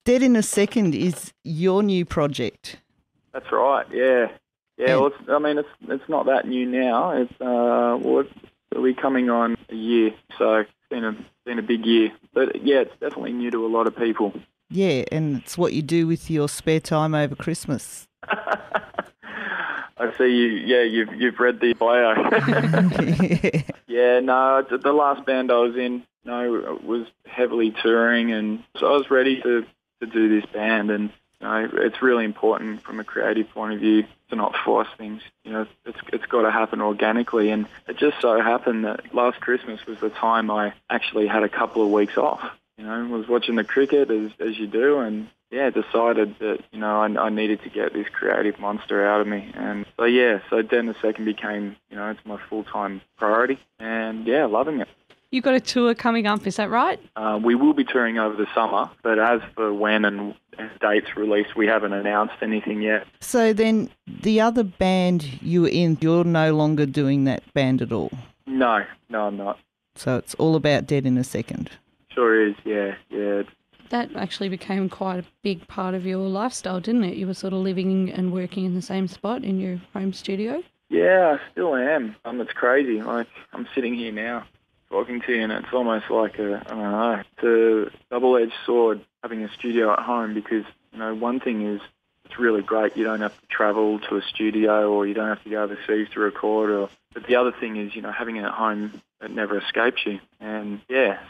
Dead in a Second is your new project. That's right. Yeah. Well, it's not that new now. It'll be coming on a year, so it's been a big year. But yeah, it's definitely new to a lot of people. Yeah, and it's what you do with your spare time over Christmas. I see you. Yeah, you've read the bio. Yeah, no, the last band I was in, was heavily touring, and so I was ready to do this band. And it's really important from a creative point of view to not force things. It's got to happen organically. And it just so happened that last Christmas was the time I actually had a couple of weeks off. I was watching the cricket as you do, and decided that I needed to get this creative monster out of me. And so Dead in a Second became it's my full-time priority, and loving it. You've got a tour coming up, is that right? We will be touring over the summer, but as for when and dates released, we haven't announced anything yet. So then the other band you were in, you're no longer doing that band at all? No, I'm not. So it's all about Dead in a Second? Sure is, yeah. That actually became quite a big part of your lifestyle, didn't it? You were sort of living and working in the same spot in your home studio? Yeah, I still am. It's crazy. Like, I'm sitting here now talking to you, and it's almost like it's a double-edged sword having a studio at home, because, one thing is it's really great. You don't have to travel to a studio, or you don't have to go overseas to record. But the other thing is, having it at home, it never escapes you. And,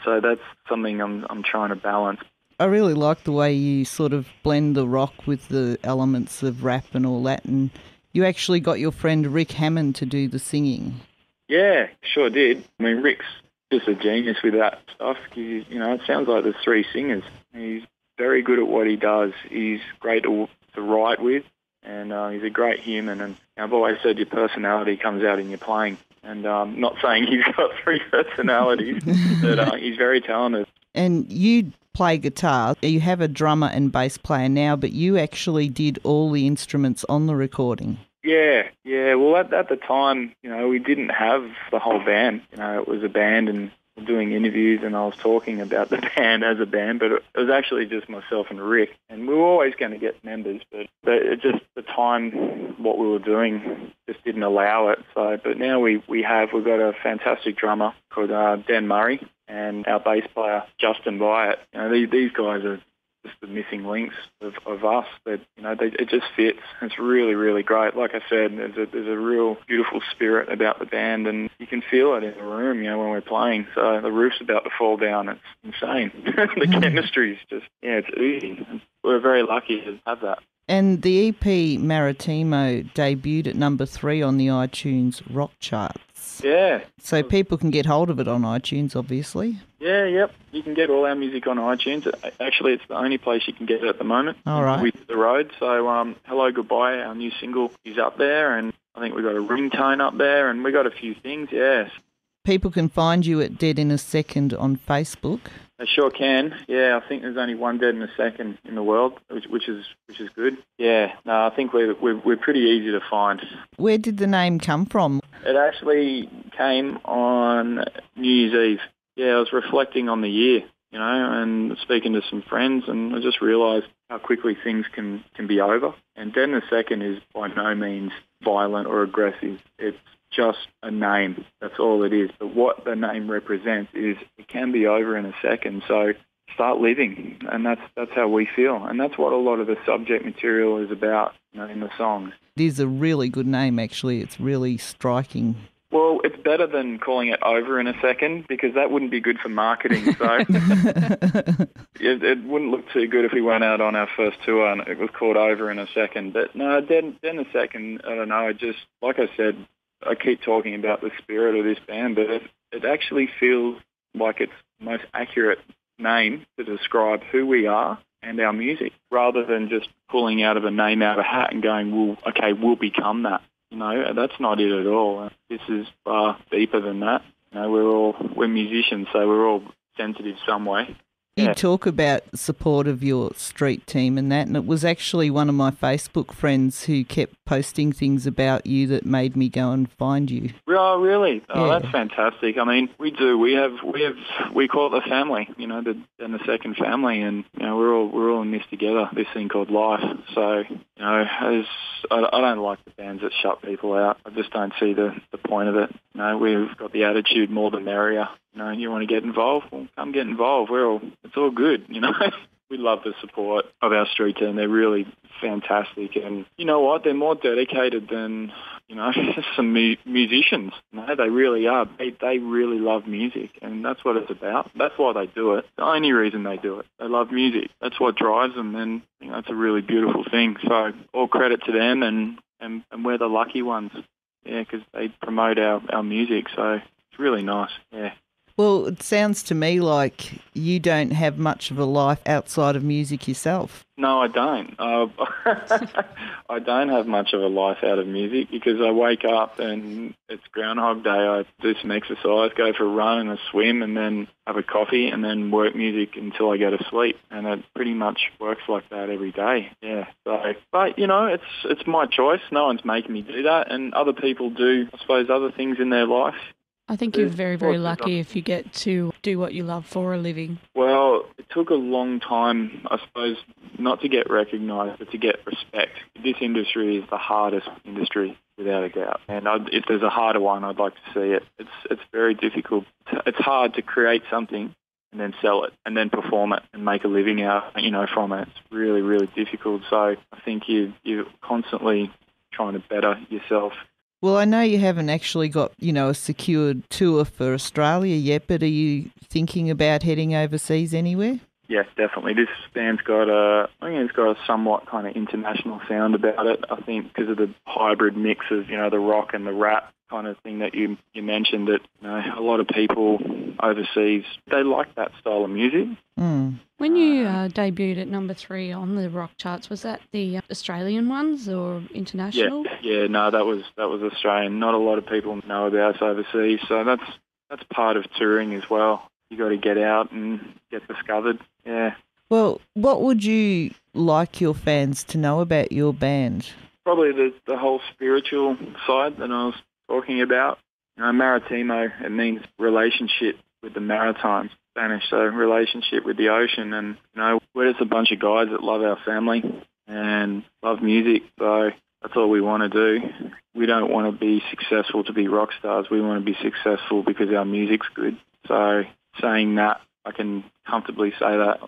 so that's something I'm trying to balance. I really like the way you sort of blend the rock with the elements of rap and all that, and you actually got your friend Rick Hammond to do the singing. Yeah, sure did. Rick's just a genius with that stuff. It sounds like there's three singers. He's very good at what he does. He's great to write with, and he's a great human. And I've always said your personality comes out in your playing. And I'm not saying he's got three personalities, but he's very talented. And you play guitar. You have a drummer and bass player now, but you actually did all the instruments on the recording. Yeah. Well, at the time, we didn't have the whole band. It was a band, and doing interviews, and I was talking about the band as a band, but it was actually just myself and Rick. And we were always going to get members, but it just the time, what we were doing, just didn't allow it. So, but now we've got a fantastic drummer called Dan Murray, and our bass player Justin Wyatt. These guys are just the missing links of us. That it just fits. It's really, really great. Like I said, there's a real beautiful spirit about the band, and you can feel it in the room. When we're playing. So the roof's about to fall down. It's insane. The chemistry is just it's oozing. We're very lucky to have that. And the EP Maritimo debuted at number 3 on the iTunes rock charts. Yeah. So people can get hold of it on iTunes, obviously. Yeah, yep. You can get all our music on iTunes. Actually, it's the only place you can get it at the moment. All right. With the road. So, Hello Goodbye, our new single, is up there, and I think we've got a ringtone up there, and we got a few things, yes. People can find you at Dead in a Second on Facebook. They sure can. Yeah, I think there's only one Dead in a Second in the world, which is good. Yeah, no, I think we're pretty easy to find. Where did the name come from? It actually came on New Year's Eve. Yeah, I was reflecting on the year, and speaking to some friends, and I just realised how quickly things can be over. And Dead in a Second is by no means violent or aggressive. It's just a name. That's all it is. But what the name represents is it can be over in a second. So start living, and that's how we feel. And that's what a lot of the subject material is about, in the songs. It is a really good name, actually. It's really striking. Well, it's better than calling it Over in a Second, because that wouldn't be good for marketing. So it wouldn't look too good if we went out on our first tour and it was called Over in a Second. But no, Dead in a Second, I don't know, like I said, I keep talking about the spirit of this band, but it actually feels like it's the most accurate name to describe who we are and our music, rather than just pulling out of a name out of a hat and going, we'll become that. That's not it at all. This is far deeper than that. We're musicians, so we're all sensitive some way. You talk about support of your street team and that, and it was actually one of my Facebook friends who kept posting things about you that made me go and find you. Oh, really? Oh, Yeah. that's fantastic. I mean, we call it the family, the second family, and we're all in this together. This thing called life. So I don't like the bands that shut people out. I just don't see the point of it. We've got the attitude more the merrier. You want to get involved? Well, come get involved. It's all good. We love the support of our street team. They're really fantastic, and you know what? They're more dedicated than some musicians. They really are. They really love music, and that's what it's about. That's why they do it. The only reason they do it. They love music. That's what drives them, and that's a really beautiful thing. So all credit to them, and we're the lucky ones. Yeah, because they promote our music, so it's really nice. Yeah. Well, it sounds to me like you don't have much of a life outside of music yourself. No, I don't. I don't have much of a life out of music because I wake up and it's Groundhog Day. I do some exercise, go for a run and a swim, and then have a coffee and then work music until I go to sleep. And it pretty much works like that every day. Yeah. So, but it's my choice. No one's making me do that, and other people do, I suppose, other things in their life. I think you're very, very lucky if you get to do what you love for a living. Well, it took a long time, I suppose, not to get recognised, but to get respect. This industry is the hardest industry, without a doubt. And if there's a harder one, I'd like to see it. It's very difficult. It's hard to create something and then sell it and then perform it and make a living out, from it. It's really, really difficult. So I think you're constantly trying to better yourself. Well, I know you haven't actually got, a secured tour for Australia yet, but are you thinking about heading overseas anywhere? Yes, definitely. This band's I think it's got a somewhat kind of international sound about it. I think because of the hybrid mix of, the rock and the rap kind of thing that you mentioned, that a lot of people overseas, they like that style of music. Mm. When you debuted at number 3 on the rock charts, was that the Australian ones or international? Yeah, no, that was Australian. Not a lot of people know about us overseas, so that's part of touring as well. You got to get out and get discovered. Yeah. Well, what would you like your fans to know about your band? Probably the whole spiritual side that I was talking about. Maritimo, it means relationship with the maritime, Spanish, so relationship with the ocean. And, we're just a bunch of guys that love our family and love music, so that's all we want to do. We don't want to be successful to be rock stars. We want to be successful because our music's good. So saying that, I can comfortably say that,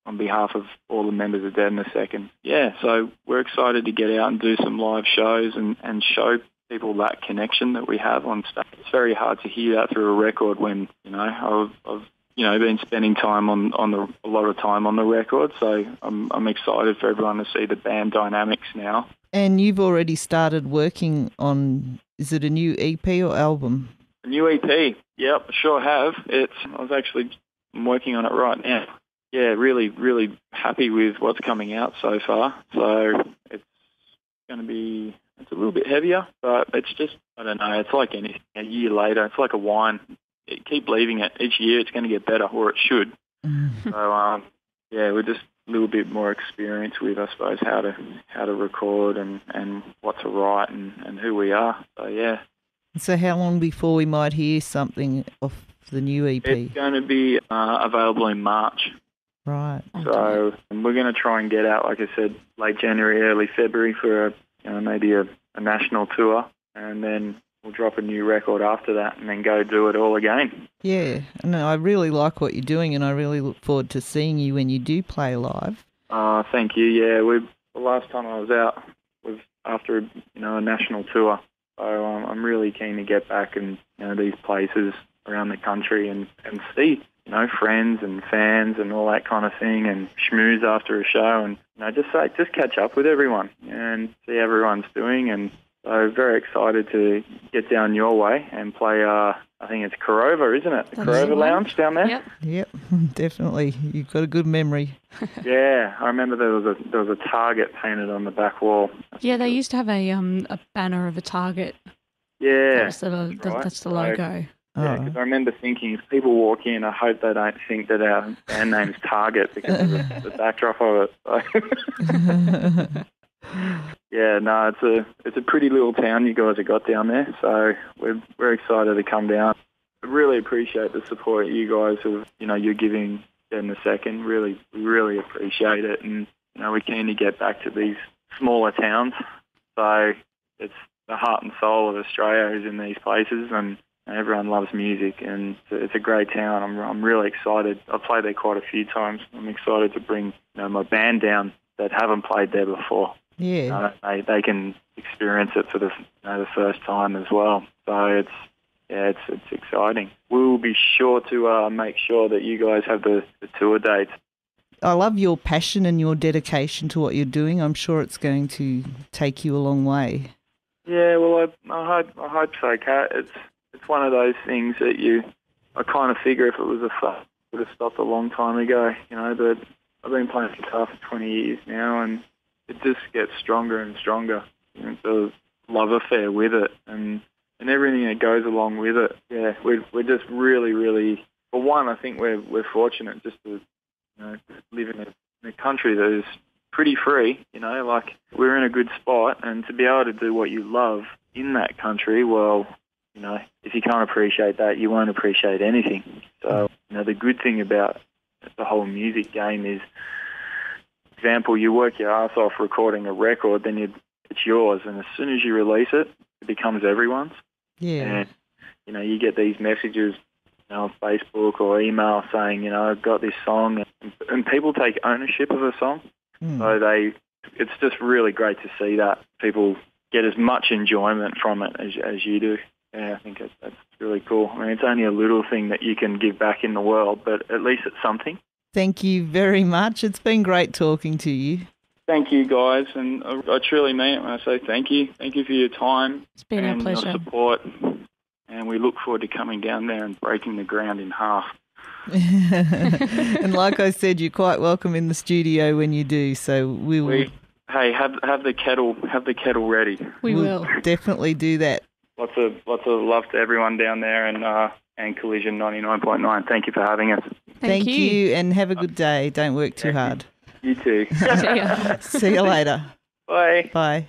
on behalf of all the members of Dead in a Second. Yeah, so we're excited to get out and do some live shows and show people that connection that we have on stage. It's very hard to hear that through a record when, I've been spending time a lot of time on the record, so I'm excited for everyone to see the band dynamics now. And you've already started working on, is it a new EP or album? A new EP, yep, sure have. I'm working on it right now. Yeah, really, really happy with what's coming out so far. So it's going to be, it's a little bit heavier, but it's just, I don't know, it's like anything. A year later, it's like a wine. You keep leaving it. Each year it's going to get better, or it should. So, we're just a little bit more experienced with, I suppose, how to record and what to write and who we are. So, yeah. So how long before we might hear something off the new EP? It's going to be available in March. Right. So we're going to try and get out, like I said, late January, early February for maybe a national tour, and then we'll drop a new record after that and then go do it all again. Yeah, no, I really like what you're doing, and I really look forward to seeing you when you do play live. Thank you. Yeah, the last time I was out was after a national tour, so I'm really keen to get back and these places around the country and see friends and fans and all that kind of thing, and schmooze after a show, and just catch up with everyone and see how everyone's doing. And so very excited to get down your way and play, I think it's Corova, isn't it? The Corova Lounge down there? Yep, definitely. You've got a good memory. Yeah, I remember there was a target painted on the back wall. Yeah, they used to have a banner of a target. Yeah. That's the logo. Yeah, because I remember thinking, if people walk in, I hope they don't think that our band name's Target because of the backdrop of it. So. Yeah, no, it's a pretty little town you guys have got down there, so we're excited to come down. I really appreciate the support you guys have, you're giving in the second. We really appreciate it, and we're keen to get back to these smaller towns. So it's the heart and soul of Australia is in these places, and everyone loves music, and it's a great town. I'm really excited. I've played there quite a few times. I'm excited to bring my band down that haven't played there before. Yeah. They can experience it for the first time as well. So it's exciting. We'll be sure to make sure that you guys have the tour dates. I love your passion and your dedication to what you're doing. I'm sure it's going to take you a long way. Yeah, well, I hope so, Kat. It's one of those things that I kind of figure if it was a fuss, it would have stopped a long time ago, but I've been playing guitar for 20 years now, and it just gets stronger and stronger. The love affair with it and everything that goes along with it. Yeah, we're just really, really, for one, I think we're fortunate just to live in a country that is pretty free. Like we're in a good spot, and to be able to do what you love in that country, well, if you can't appreciate that, you won't appreciate anything. So the good thing about the whole music game is, example, you work your ass off recording a record, then it's yours, and as soon as you release it, it becomes everyone's. Yeah. And you get these messages on Facebook or email saying, I've got this song, and people take ownership of a song. So it's just really great to see that people get as much enjoyment from it as you do. Yeah, I think that's really cool. I mean, it's only a little thing that you can give back in the world, but at least it's something. Thank you very much. It's been great talking to you. Thank you, guys, and I truly mean it when I say thank you. Thank you for your time. It's been our pleasure. Your support, and we look forward to coming down there and breaking the ground in half. And like I said, you're quite welcome in the studio when you do. So we will. Have the kettle ready. We will definitely do that. Lots of love to everyone down there, and Collision 99.9. Thank you for having us. Thank you, and have a good day. Don't work too hard. You too. See ya. See you later. Bye. Bye.